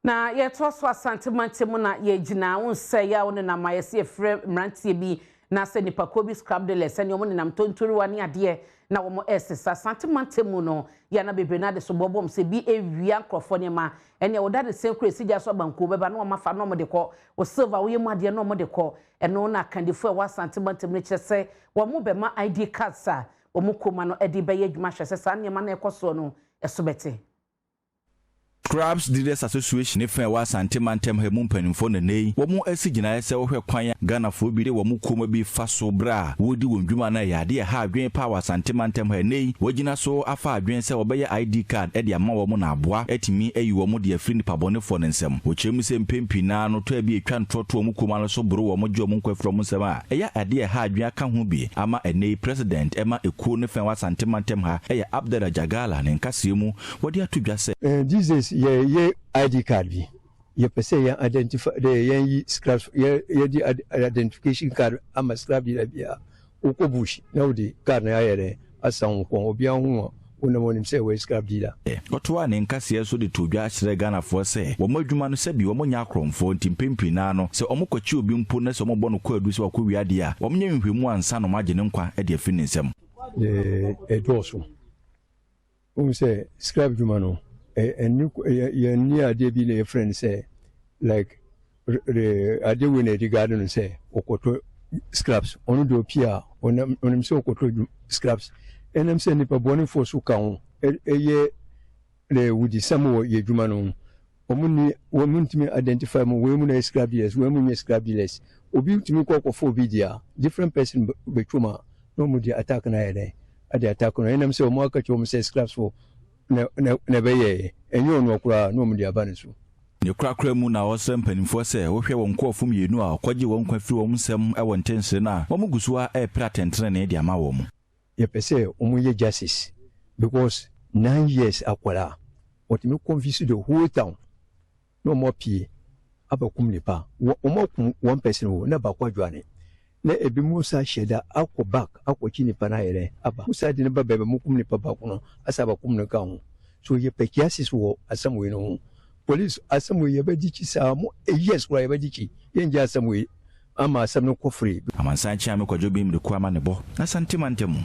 Na ye to so Asante mantemu na ye gina wonse ya won na mayese efre mrantie bi na se nipa ko bi scrap de lesson yo mo nam tontori ne ade na wo mo esesa Asante mantemu no ya na bebre na de so bobom se bi ewia nkrofo ne ma ene wo da de se kure sija so banko beba na wo mafa no mo de ko wo silver wo ye mu ade no mo de ko eno na kandifo wa Asante mantemu ne kyese wo mo be ma ID cards a wo mo koma no edi be ye adwuma hwese sa ne ma na ekoso no esobete Crabs Dealers Association if I was Asante mantem he mumpanimfo na nei wo mu asigina se wo hwe kwan Ghana fo bi de wo mu koma bi fa so bra wo di wondwuma na ya de ha adwen pa wa Asante mantem he nei wo gina so afa adwen se wo be ID card e de ama wo mu na aboa etimi ayi wo mu de afri nipa bone fo ne nsem wo chemu se mpempi na no to bi etwa ntoto mu koma no so bro wo mu gyo mu kwafro mu nsem a eya ade ha adwen aka ho bi ama enei president ema ekuo ne fa wa Asante mantem ha eya Abdallah Jagala ne Kasee mu wo de atodwa se Jesus ye ID card bi ye pese ye identify the ye scraps ye di identification card ama scrap bi bia okobushi na odi card na yere asan ko obi anwo wona monim se we scrap dealer otoa ne Kasee so de todwa akyere Ghana fo se wo madwuma no se bi wo nya akromfo ntimpempi na no se omukwachi obi mpo na se ombo no ko adu se wakɔ wiade a wo nya nhwemu ansa no magye ne nkwa e de afi ne nsem doso say scrap dwuma no and you near DB friend say like I do win a garden and say Okoto scraps on do Pia on him so Okoto scraps and I'm saying if a bonnie for Sukan a year with the Samuel Yedumano woman to me identify more women scrap dealers, women scrap dealers, or be to me call for video different person Betuma no more the attack on at the attack on and I'm so market home says scraps for never ye and you know kura no me dia banisu ne krakra mu na wosem panimfo se wo hwe won kofum yenu a kwaje won kwa firi won nsem e won tense na wo mugusu a e pratentre ne dia ma wo mu ye pese omu ye justice because 9 years akwara what me convince the whole town no more pie abakum nipa wo one person wo na ba kwadwane na ebi musa sheda akọ back akọ chinipa na yere aba musa di ne ba bebe mukum nipa ba kuno asa ba kum ne ka ho so ye pekiasis wo asamwe no police asamwe ye ba dichi sa mo yes kwa ye ba dichi ye nja asamwe ama asam no kofri amansan cha me kwadwo bi mde kwa ma ne bo Asante mantemu